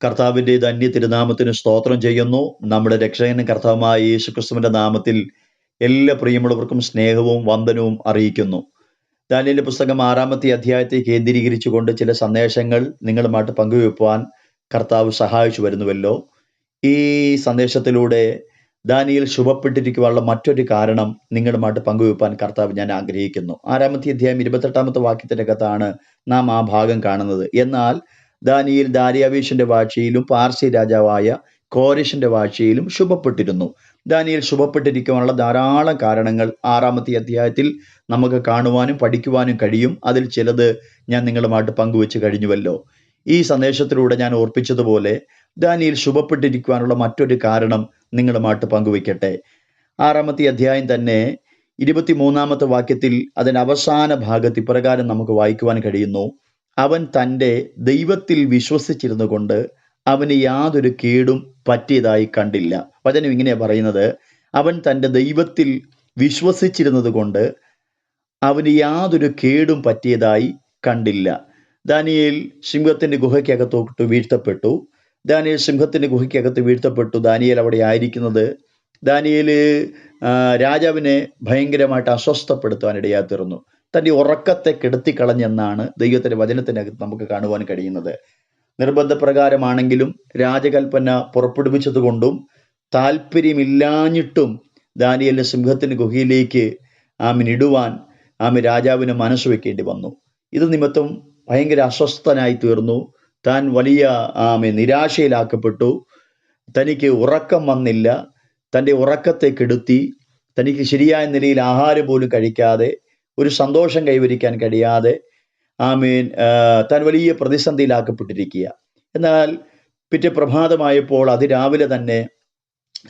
കർത്താവിൻ്റെ ധന്യ തിരുനാമത്തിന് സ്തോത്രം ചെയ്യുന്നു. നമ്മുടെ രക്ഷകനും കർത്താവുമായ യേശുക്രിസ്തുവിന്റെ നാമത്തിൽ എല്ലാ പ്രിയമുള്ളവർക്കും സ്നേഹവും വന്ദനവും അറിയിക്കുന്നു. ദാനിയേലിന്റെ പുസ്തകം 6-ാമത്തെ അധ്യായത്തെ കേന്ദ്രീകരിച്ചുകൊണ്ട് ചില സന്ദേശങ്ങൾ നിങ്ങളുമായിട്ട് പങ്കുവെക്കുവാൻ കർത്താവ് സഹായിച്ചു വരുന്നുവല്ലോ. ഈ സന്ദേശത്തിലൂടെ ദാനിയേൽ ശുഭപ്പെട്ടിരിക്കുവാനുള്ള മറ്റൊരു കാരണം നിങ്ങളുമായിട്ട് പങ്കുവെപ്പാൻ കർത്താവ് ഞാൻ ആഗ്രഹിക്കുന്നു. 6-ാമത്തെ അധ്യായം 28-ാമത്തെ വാക്യത്തിനകത്താണ് നാം ആ ഭാഗം കാണുന്നത്. എന്നാൽ ദാനിയേൽ ദാര്യാവേശിന്റെ വാഴ്ചയിലും പാർസി രാജാവായ കോരശിന്റെ വാഴ്ചയിലും ശുഭപ്പെട്ടിരുന്നു. ദാനിയേൽ ശുഭപ്പെട്ടിരിക്കുവാനുള്ള ധാരാളം കാരണങ്ങൾ 6-ാമത്തെ അധ്യായത്തിൽ നമുക്ക് കാണുവാനും പഠിക്കുവാനും കഴിയും. അതിൽ ചിലത് ഞാൻ നിങ്ങളുമായിട്ട് പങ്കുവെച്ച് കഴിഞ്ഞുവല്ലോ. ഈ സന്ദേശത്തിലൂടെ ഞാൻ ഓർപ്പിച്ചതുപോലെ ദാനിയേൽ ശുഭപ്പെട്ടിരിക്കുവാനുള്ള മറ്റൊരു കാരണം നിങ്ങളുമായിട്ട് പങ്കുവെക്കട്ടെ. 6-ാമത്തെ അധ്യായം തന്നെ 23-ാമത്തെ വാക്യത്തിൽ അതിൻ്റെ അവസാന ഭാഗത്ത് ഇപ്രകാരം നമുക്ക് വായിക്കുവാൻ കഴിയുന്നു: അവൻ തൻ്റെ ദൈവത്തിൽ വിശ്വസിച്ചിരുന്നു കൊണ്ട് അവന് യാതൊരു കേടും പറ്റിയതായി കണ്ടില്ല. വചനം ഇങ്ങനെയാണ് പറയുന്നത്: അവൻ തൻ്റെ ദൈവത്തിൽ വിശ്വസിച്ചിരുന്നത് കൊണ്ട് അവന് യാതൊരു കേടും പറ്റിയതായി കണ്ടില്ല. ദാനിയേൽ സിംഹത്തിൻ്റെ ഗുഹയ്ക്കകത്തോട്ട് വീഴ്ത്തപ്പെട്ടു. ദാനിയേൽ സിംഹത്തിൻ്റെ ഗുഹയ്ക്കകത്ത് വീഴ്ത്തപ്പെട്ടു. ദാനിയേൽ അവിടെ ആയിരിക്കുന്നത് ദാനിയേൽ രാജാവിനെ ഭയങ്കരമായിട്ട് അസ്വസ്ഥപ്പെടുത്തുവാനിടയായി തീർന്നു. തൻ്റെ ഉറക്കത്തെ കെടുത്തിക്കളഞ്ഞെന്നാണ് ദൈവത്തിൻ്റെ വചനത്തിനകത്ത് നമുക്ക് കാണുവാൻ കഴിയുന്നത്. നിർബന്ധപ്രകാരമാണെങ്കിലും രാജകൽപ്പന പുറപ്പെടുവിച്ചതുകൊണ്ടും താല്പര്യമില്ലാഞ്ഞിട്ടും ദാനിയേലിനെ സിംഹത്തിൻ്റെ ഗുഹയിലേക്ക് ഇടുവാൻ രാജാവിന് മനസ്സ് വെക്കേണ്ടി വന്നു. ഇത് നിമിത്തം ഭയങ്കര അസ്വസ്ഥനായി തീർന്നു. താൻ വലിയ നിരാശയിലാക്കപ്പെട്ടു. തനിക്ക് ഉറക്കം വന്നില്ല. തൻ്റെ ഉറക്കത്തെ കെടുത്തി. തനിക്ക് ശരിയായ നിലയിൽ ആഹാരം പോലും കഴിക്കാതെ, ഒരു സന്തോഷം കൈവരിക്കാൻ കഴിയാതെ താൻ വലിയ പ്രതിസന്ധിയിലാക്കപ്പെട്ടിരിക്കുക. എന്നാൽ പിറ്റേ പ്രഭാതമായപ്പോൾ അതിരാവിലെ തന്നെ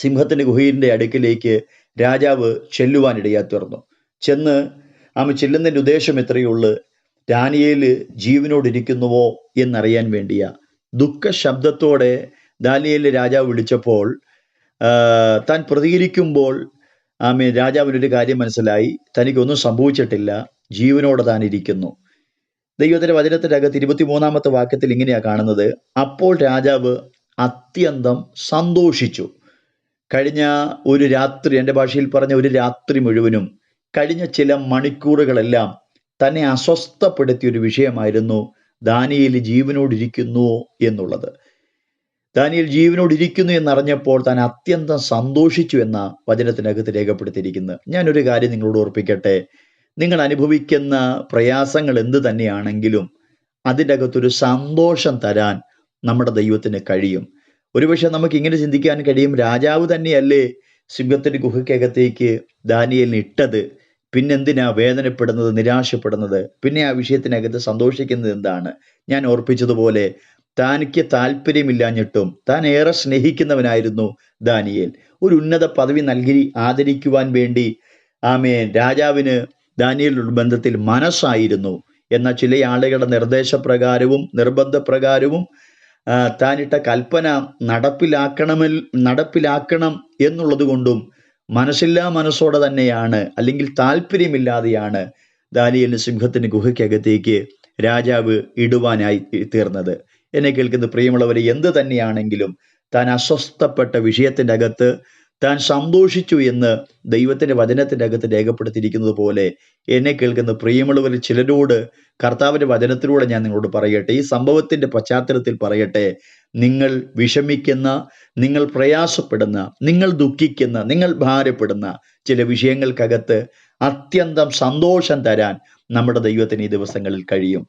സിംഹത്തിൻ്റെ ഗുഹയുടെ അടുക്കിലേക്ക് രാജാവ് ചെല്ലുവാനിടയായി തീർന്നു. ചെന്ന് ചെല്ലുന്നതിൻ്റെ ഉദ്ദേശം എത്രയുള്ളൂ: ദാനിയേൽ ജീവനോടിരിക്കുന്നുവോ എന്നറിയാൻ വേണ്ടിയാ. ദുഃഖ ശബ്ദത്തോടെ ദാനിയേലിനെ രാജാവ് വിളിച്ചപ്പോൾ താൻ പ്രതികരിക്കുമ്പോൾ രാജാവിനൊരു കാര്യം മനസ്സിലായി: തനിക്കൊന്നും സംഭവിച്ചിട്ടില്ല, ജീവനോടെ താൻ ഇരിക്കുന്നു. ദൈവത്തിൻ്റെ വചനത്തിനകത്ത് 23-ാമത്തെ വാക്യത്തിൽ ഇങ്ങനെയാണ് കാണുന്നത്: അപ്പോൾ രാജാവ് അത്യന്തം സന്തോഷിച്ചു. കഴിഞ്ഞ ഒരു രാത്രി, എൻ്റെ ഭാഷയിൽ പറഞ്ഞ ഒരു രാത്രി മുഴുവനും, കഴിഞ്ഞ ചില മണിക്കൂറുകളെല്ലാം തന്നെ അസ്വസ്ഥപ്പെടുത്തിയൊരു വിഷയമായിരുന്നു ദാനിയേൽ ജീവനോടിരിക്കുന്നുവോ എന്നുള്ളത്. ദാനിയേൽ ജീവനോടിരിക്കുന്നു എന്നറിഞ്ഞപ്പോൾ താൻ അത്യന്തം സന്തോഷിച്ചു എന്ന വചനത്തിനകത്ത് രേഖപ്പെടുത്തിയിരിക്കുന്നത്. ഞാനൊരു കാര്യം നിങ്ങളോട് ഓർപ്പിക്കട്ടെ. നിങ്ങൾ അനുഭവിക്കുന്ന പ്രയാസങ്ങൾ എന്ത് തന്നെയാണെങ്കിലും അതിൻ്റെ അകത്തൊരു സന്തോഷം തരാൻ നമ്മുടെ ദൈവത്തിന് കഴിയും. ഒരുപക്ഷെ നമുക്ക് ഇങ്ങനെ ചിന്തിക്കാൻ കഴിയും: രാജാവ് തന്നെയല്ലേ സിംഹത്തിൻ്റെ ഗുഹയ്ക്കകത്തേക്ക് ദാനിയേലിനെ ഇട്ടത്, പിന്നെന്തിനാ വേദനപ്പെടുന്നത്, നിരാശപ്പെടുന്നത്, പിന്നെ ആ വിഷയത്തിനകത്ത് സന്തോഷിക്കുന്നത് എന്താണ്? ഞാൻ ഓർപ്പിച്ചതുപോലെ തനിക്ക് താല്പര്യമില്ലാഞ്ഞിട്ടും താൻ ഏറെ സ്നേഹിക്കുന്നവനായിരുന്നു ദാനിയേൽ. ഒരു ഉന്നത പദവി നൽകി ആദരിക്കുവാൻ വേണ്ടി രാജാവിന് ദാനിയേലുള്ള ബന്ധത്തിൽ മനസ്സായിരുന്നു. എന്നാൽ ചില ആളുകളുടെ നിർദ്ദേശപ്രകാരവും നിർബന്ധപ്രകാരവും താനിട്ട കൽപ്പന നടപ്പിലാക്കണം എന്നുള്ളത് കൊണ്ടും മനസ്സില്ലാ മനസ്സോടെ തന്നെയാണ്, അല്ലെങ്കിൽ താല്പര്യമില്ലാതെയാണ് ദാനിയേലിന് സിംഹത്തിൻ്റെ ഗുഹയ്ക്കകത്തേക്ക് രാജാവ് ഇടുവാനായി തീർന്നത്. എന്നെ കേൾക്കുന്ന പ്രിയമുള്ളവരെ, എന്ത് തന്നെയാണെങ്കിലും താൻ അസ്വസ്ഥപ്പെട്ട വിഷയത്തിൻ്റെ അകത്ത് താൻ സന്തോഷിച്ചു എന്ന് ദൈവത്തിൻ്റെ വചനത്തിൻ്റെ അകത്ത് രേഖപ്പെടുത്തിയിരിക്കുന്നത് പോലെ എന്നെ കേൾക്കുന്ന പ്രിയമുള്ളവരിൽ ചിലരോട് കർത്താവിൻ്റെ വചനത്തിലൂടെ ഞാൻ നിങ്ങളോട് പറയട്ടെ, ഈ സംഭവത്തിൻ്റെ പശ്ചാത്തലത്തിൽ പറയട്ടെ: നിങ്ങൾ വിഷമിക്കുന്ന, നിങ്ങൾ പ്രയാസപ്പെടുന്ന, നിങ്ങൾ ദുഃഖിക്കുന്ന, നിങ്ങൾ ഭാരപ്പെടുന്ന ചില വിഷയങ്ങൾക്കകത്ത് അത്യന്തം സന്തോഷം തരാൻ നമ്മുടെ ദൈവത്തിന് ഈ ദിവസങ്ങളിൽ കഴിയും.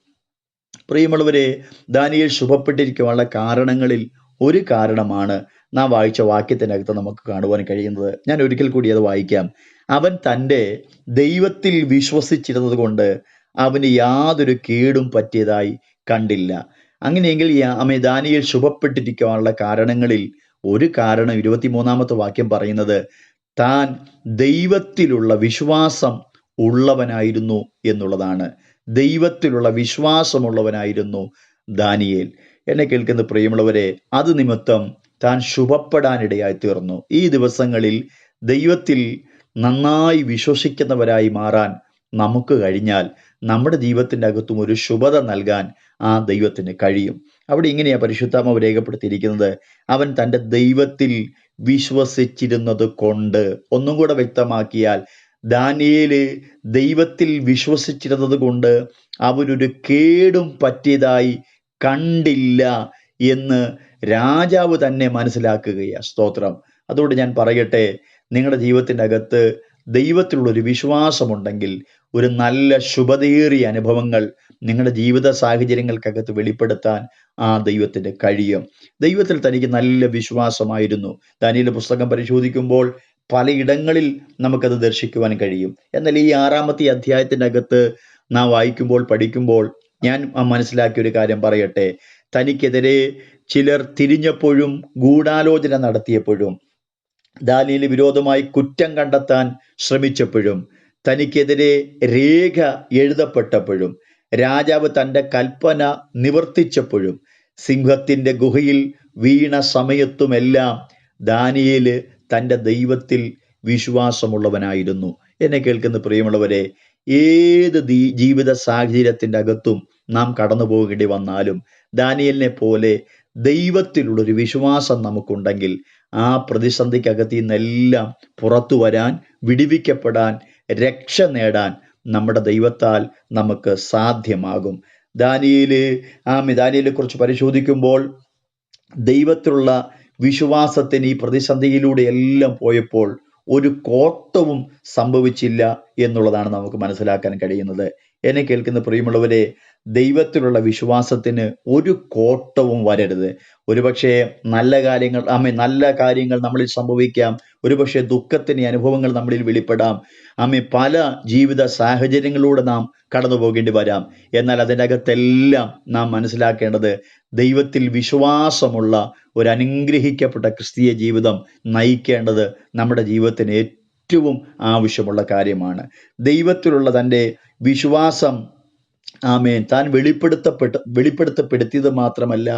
പ്രിയമുള്ളവരെ, ദാനിയേൽ ശുഭപ്പെട്ടിരിക്കുവാനുള്ള കാരണങ്ങളിൽ ഒരു കാരണമാണ് നാം വായിച്ച വാക്യത്തിനകത്ത് നമുക്ക് കാണുവാൻ കഴിയുന്നത്. ഞാൻ ഒരിക്കൽ കൂടി അത് വായിക്കാം: അവൻ തൻ്റെ ദൈവത്തിൽ വിശ്വസിച്ചിരുന്നത് കൊണ്ട് അവന് യാതൊരു കേടും പറ്റിയതായി കണ്ടില്ല. അങ്ങനെയെങ്കിൽ ദാനിയേൽ ശുഭപ്പെട്ടിരിക്കുവാനുള്ള കാരണങ്ങളിൽ ഒരു കാരണം 23-ാമത്തെ വാക്യം പറയുന്നത് താൻ ദൈവത്തിലുള്ള വിശ്വാസം ഉള്ളവനായിരുന്നു എന്നുള്ളതാണ്. ദൈവത്തിലുള്ള വിശ്വാസമുള്ളവനായിരുന്നു ദാനിയേൽ. എന്നെ കേൾക്കുന്ന പ്രിയമുള്ളവരെ, അത് നിമിത്തം താൻ ശുഭപ്പെടാനിടയായി തീർന്നു. ഈ ദിവസങ്ങളിൽ ദൈവത്തിൽ നന്നായി വിശ്വസിക്കുന്നവരായി മാറാൻ നമുക്ക് കഴിഞ്ഞാൽ നമ്മുടെ ജീവിതത്തിൻ്റെ അകത്തും ഒരു ശുഭത നൽകാൻ ആ ദൈവത്തിന് കഴിയും. അവിടെ ഇങ്ങനെയാ പരിശുദ്ധാത്മാവ് രേഖപ്പെടുത്തിയിരിക്കുന്നത്, അവൻ തൻ്റെ ദൈവത്തിൽ വിശ്വസിച്ചിരുന്നത് കൊണ്ട്. ഒന്നും കൂടെ വ്യക്തമാക്കിയാൽ, ദാനിയേല് ദൈവത്തിൽ വിശ്വസിച്ചിരുന്നത് കൊണ്ട് അവനൊരു കേടും പറ്റിയതായി കണ്ടില്ല എന്ന് രാജാവ് തന്നെ മനസ്സിലാക്കുകയാണ്. സ്തോത്രം. അതുകൊണ്ട് ഞാൻ പറയട്ടെ, നിങ്ങളുടെ ജീവിതത്തിൻ്റെ അകത്ത് ദൈവത്തിലുള്ളൊരു വിശ്വാസമുണ്ടെങ്കിൽ ഒരു നല്ല ശുഭതയേറിയ അനുഭവങ്ങൾ നിങ്ങളുടെ ജീവിത സാഹചര്യങ്ങൾക്കകത്ത് വെളിപ്പെടുത്താൻ ആ ദൈവത്തിന് കഴിയും. ദൈവത്തിൽ തനിക്ക് നല്ല വിശ്വാസമായിരുന്നു. ദാനിയേൽ പുസ്തകം പരിശോധിക്കുമ്പോൾ പലയിടങ്ങളിൽ നമുക്കത് ദർശിക്കുവാൻ കഴിയും. എന്നാൽ ഈ 6-ാമത്തെ അധ്യായത്തിൻ്റെ അകത്ത് നാം വായിക്കുമ്പോൾ, പഠിക്കുമ്പോൾ ഞാൻ മനസ്സിലാക്കിയ ഒരു കാര്യം പറയട്ടെ. തനിക്കെതിരെ ചിലർ തിരിഞ്ഞപ്പോഴും ഗൂഢാലോചന നടത്തിയപ്പോഴും, ദാനിയേലിന് വിരോധമായി കുറ്റം കണ്ടെത്താൻ ശ്രമിച്ചപ്പോഴും, തനിക്കെതിരെ രേഖ എഴുതപ്പെട്ടപ്പോഴും, രാജാവ് തൻ്റെ കൽപ്പന നിവർത്തിച്ചപ്പോഴും, സിംഹത്തിൻ്റെ ഗുഹയിൽ വീണ സമയത്തുമെല്ലാം ദാനിയേല് തൻ്റെ ദൈവത്തിൽ വിശ്വാസമുള്ളവനായിരുന്നു. എന്നെ കേൾക്കുന്ന പ്രിയമുള്ളവരെ, ഏത് ജീവിത സാഹചര്യത്തിൻ്റെ അകത്തും നാം കടന്നു പോകേണ്ടി വന്നാലും ദാനിയേലിനെ പോലെ ദൈവത്തിലുള്ളൊരു വിശ്വാസം നമുക്കുണ്ടെങ്കിൽ ആ പ്രതിസന്ധിക്കകത്ത് നിന്നെല്ലാം പുറത്തു വരാൻ, വിടുവിക്കപ്പെടാൻ, രക്ഷ നേടാൻ നമ്മുടെ ദൈവത്താൽ നമുക്ക് സാധ്യമാകും. ദാനിയേലിനെ കുറിച്ച് പരിശോധിക്കുമ്പോൾ ദൈവത്തിലുള്ള വിശ്വാസത്തിന് ഈ പ്രതിസന്ധിയിലൂടെ എല്ലാം പോയപ്പോൾ ഒരു കോട്ടവും സംഭവിച്ചില്ല എന്നുള്ളതാണ് നമുക്ക് മനസ്സിലാക്കാൻ കഴിയുന്നത്. എന്നെ കേൾക്കുന്ന പ്രിയമുള്ളവരെ, ദൈവത്തിലുള്ള വിശ്വാസത്തിന് ഒരു കോട്ടവും വരരുത്. ഒരുപക്ഷെ നല്ല കാര്യങ്ങൾ നമ്മളിൽ സംഭവിക്കാം. ഒരുപക്ഷെ ദുഃഖത്തിന് അനുഭവങ്ങൾ നമ്മളിൽ വെളിപ്പെടാം. പല ജീവിത സാഹചര്യങ്ങളിലൂടെ നാം കടന്നു പോകേണ്ടി വരാം. എന്നാൽ അതിൻ്റെ അകത്തെല്ലാം നാം മനസ്സിലാക്കേണ്ടത്, ദൈവത്തിൽ വിശ്വാസമുള്ള ഒരു അനുഗ്രഹിക്കപ്പെട്ട ക്രിസ്തീയ ജീവിതം നയിക്കേണ്ടത് നമ്മുടെ ജീവിതത്തിന് ഏറ്റവും ആവശ്യമുള്ള കാര്യമാണ്. ദൈവത്തിലുള്ള തൻ്റെ വിശ്വാസം താൻ വെളിപ്പെടുത്തപ്പെടുത്തിയത് മാത്രമല്ല,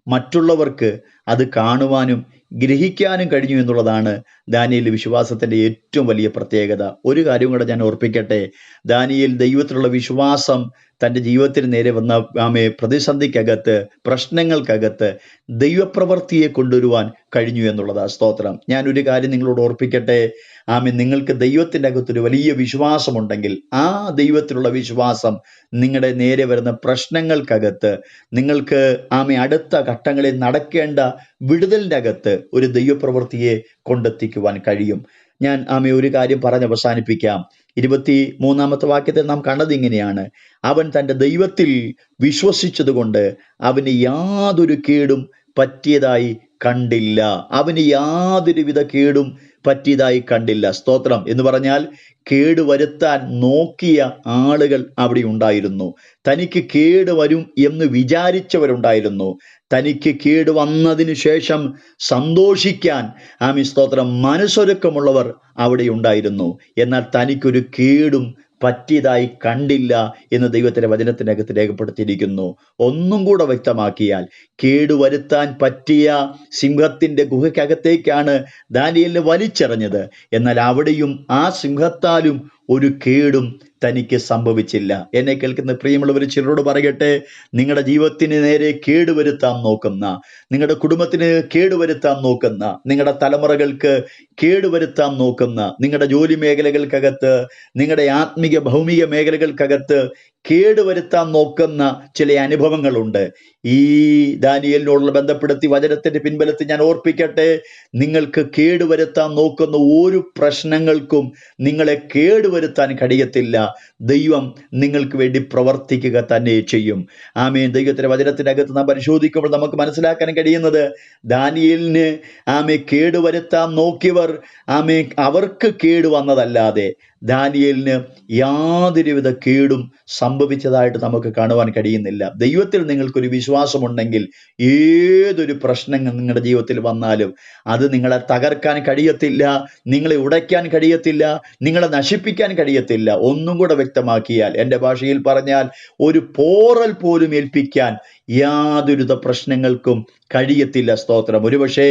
മറ്റുള്ളവർക്ക് അത് കാണുവാനും ഗ്രഹിക്കാനും കഴിഞ്ഞു എന്നുള്ളതാണ് ദാനിയേൽ വിശ്വാസത്തിൻ്റെ ഏറ്റവും വലിയ പ്രത്യേകത. ഒരു കാര്യം കൂടെ ഞാൻ ഓർപ്പിക്കട്ടെ. ദാനിയേൽ ദൈവത്തിലുള്ള വിശ്വാസം തൻ്റെ ജീവിതത്തിന് നേരെ വന്ന പ്രതിസന്ധിക്കകത്ത്, പ്രശ്നങ്ങൾക്കകത്ത് ദൈവപ്രവൃത്തിയെ കൊണ്ടുവരുവാൻ കഴിഞ്ഞു എന്നുള്ളതാണ്. സ്തോത്രം. ഞാൻ ഒരു കാര്യം നിങ്ങളോട് ഓർപ്പിക്കട്ടെ. നിങ്ങൾക്ക് ദൈവത്തിൻ്റെ അകത്തൊരു വലിയ വിശ്വാസമുണ്ടെങ്കിൽ ആ ദൈവത്തിലുള്ള വിശ്വാസം നിങ്ങളുടെ നേരെ വരുന്ന പ്രശ്നങ്ങൾക്കകത്ത് നിങ്ങൾക്ക് അടുത്ത ഘട്ടങ്ങളിൽ നടക്കേണ്ട വിടുതലിൻ്റെ അകത്ത് ഒരു ദൈവപ്രവൃത്തിയെ കൊണ്ടെത്തിക്കുവാൻ കഴിയും. ഞാൻ ഒരു കാര്യം പറഞ്ഞ് അവസാനിപ്പിക്കാം. 23-ാമത്തെ വാക്യത്തിൽ നാം കണ്ടത് ഇങ്ങനെയാണ്: അവൻ തൻ്റെ ദൈവത്തിൽ വിശ്വസിച്ചതുകൊണ്ട് അവന് യാതൊരു കേടും പറ്റിയതായി കണ്ടില്ല. അവന് യാതൊരുവിധ കേടും പറ്റിയതായി കണ്ടില്ല. സ്തോത്രം. എന്ന് പറഞ്ഞാൽ കേടുവരുത്താൻ നോക്കിയ ആളുകൾ അവിടെ ഉണ്ടായിരുന്നു. തനിക്ക് കേട് വരും എന്ന് വിചാരിച്ചവരുണ്ടായിരുന്നു. തനിക്ക് കേട് വന്നതിന് ശേഷം സന്തോഷിക്കാൻ സ്തോത്രം മനസ്സൊരുക്കമുള്ളവർ അവിടെ ഉണ്ടായിരുന്നു. എന്നാൽ തനിക്കൊരു കേടും പറ്റിയതായി കണ്ടില്ല എന്ന് ദൈവത്തിന്റെ വചനത്തിനകത്ത് രേഖപ്പെടുത്തിയിരിക്കുന്നു. ഒന്നും കൂടെ വ്യക്തമാക്കിയാൽ, കേടുവരുത്താൻ പറ്റിയ സിംഹത്തിന്റെ ഗുഹയ്ക്കകത്തേക്കാണ് ദാനിയേലിനെ വലിച്ചെറിഞ്ഞത്. എന്നാൽ അവിടെയും ആ സിംഹത്താലും ഒരു കേടും തനിക്ക് സംഭവിച്ചില്ല. എന്നെ കേൾക്കുന്ന പ്രിയമുള്ളവർ, ചിലരോട് പറയട്ടെ, നിങ്ങളുടെ ജീവിതത്തിന് നേരെ കേടുവരുത്താൻ നോക്കുന്ന, നിങ്ങളുടെ കുടുംബത്തിന് കേടുവരുത്താൻ നോക്കുന്ന, നിങ്ങളുടെ തലമുറകൾക്ക് കേടുവരുത്താൻ നോക്കുന്ന, നിങ്ങളുടെ ജോലി മേഖലകൾക്കകത്ത്, നിങ്ങളുടെ ആത്മീക ഭൗമിക മേഖലകൾക്കകത്ത് കേടുവരുത്താൻ നോക്കുന്ന ചില അനുഭവങ്ങളുണ്ട്. ഈ ദാനിയേലിനോടുള്ള ബന്ധപ്പെടുത്തി വചനത്തിന്റെ പിൻബലത്തിൽ ഞാൻ ഓർപ്പിക്കട്ടെ, നിങ്ങൾക്ക് കേടുവരുത്താൻ നോക്കുന്ന ഒരു പ്രശ്നങ്ങൾക്കും നിങ്ങളെ കേടുവരുത്താൻ കഴിയത്തില്ല. ദൈവം നിങ്ങൾക്ക് വേണ്ടി പ്രവർത്തിക്കുക തന്നെ ചെയ്യും. ദൈവത്തിന്റെ വചനത്തിനകത്ത് നാം പരിശോധിക്കുമ്പോൾ നമുക്ക് മനസ്സിലാക്കാൻ കഴിയുന്നത്, ദാനിയേലിന് കേടുവരുത്താൻ നോക്കിയവർ അവർക്ക് കേട് വന്നതല്ലാതെ ദാനിയേലിന് യാതൊരുവിധ കേടും സംഭവിച്ചതായിട്ട് നമുക്ക് കാണുവാൻ കഴിയുന്നില്ല. ദൈവത്തിൽ നിങ്ങൾക്കൊരു വിശ്വാസമുണ്ടെങ്കിൽ ഏതൊരു പ്രശ്നങ്ങൾ നിങ്ങളുടെ ജീവിതത്തിൽ വന്നാലും അത് നിങ്ങളെ തകർക്കാൻ കഴിയത്തില്ല, നിങ്ങളെ ഉടയ്ക്കാൻ കഴിയത്തില്ല, നിങ്ങളെ നശിപ്പിക്കാൻ കഴിയത്തില്ല. ഒന്നും കൂടെ വ്യക്തമാക്കിയാൽ, എൻ്റെ ഭാഷയിൽ പറഞ്ഞാൽ, ഒരു പോറൽ പോലും ഏൽപ്പിക്കാൻ യാതൊരുവിധ പ്രശ്നങ്ങൾക്കും കഴിയത്തില്ല. സ്തോത്രം. ഒരുപക്ഷെ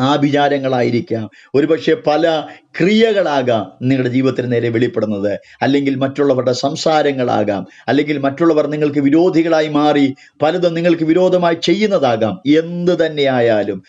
ആഭിചാരങ്ങളായിരിക്കാം, ഒരുപക്ഷെ പല ക്രിയകളാകാം നിങ്ങളുടെ ജീവിതത്തിന് നേരെ വെളിപ്പെടുന്നത്, അല്ലെങ്കിൽ മറ്റുള്ളവരുടെ സംസാരങ്ങളാകാം, അല്ലെങ്കിൽ മറ്റുള്ളവർ നിങ്ങൾക്ക് വിരോധികളായി മാറി പലതും നിങ്ങൾക്ക് വിരോധമായി ചെയ്യുന്നതാകാം. എന്ത് തന്നെയായാലും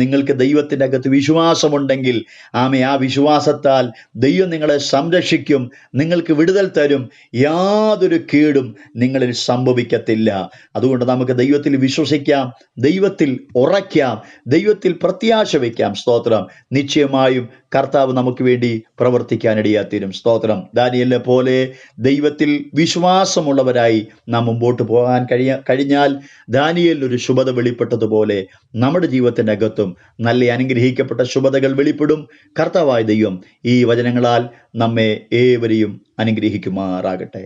നിങ്ങൾക്ക് ദൈവത്തിൻ്റെ അകത്ത് വിശ്വാസമുണ്ടെങ്കിൽ ആ വിശ്വാസത്താൽ ദൈവം നിങ്ങളെ സംരക്ഷിക്കും, നിങ്ങൾക്ക് വിടുതൽ തരും, യാതൊരു കേടും നിങ്ങളിൽ സംഭവിക്കത്തില്ല. അതുകൊണ്ട് നമുക്ക് ദൈവത്തിൽ വിശ്വസിക്കാം, ദൈവത്തിൽ ഉറയ്ക്കാം, ദൈവത്തിൽ പ്രത്യാശ വയ്ക്കാം. സ്തോത്രം. നിശ്ചയമായും കർത്താവ് നമുക്ക് വേണ്ടി പ്രവർത്തിക്കാനിടയാത്തീരും. സ്തോത്രം. ദാനിയേലിനെ പോലെ ദൈവത്തിൽ വിശ്വാസമുള്ളവരായി നാം മുമ്പോട്ട് പോകാൻ കഴിഞ്ഞാൽ ദാനിയേലിന് ഒരു ശുഭത വെളിപ്പെട്ടതുപോലെ നമ്മുടെ ജീവിതത്തിൻ്റെ അകത്തും നല്ല അനുഗ്രഹിക്കപ്പെട്ട ശുഭതകൾ വെളിപ്പെടും. കർത്താവായ ദൈവം ഈ വചനങ്ങളാൽ നമ്മെ ഏവരെയും അനുഗ്രഹിക്കുമാറാകട്ടെ.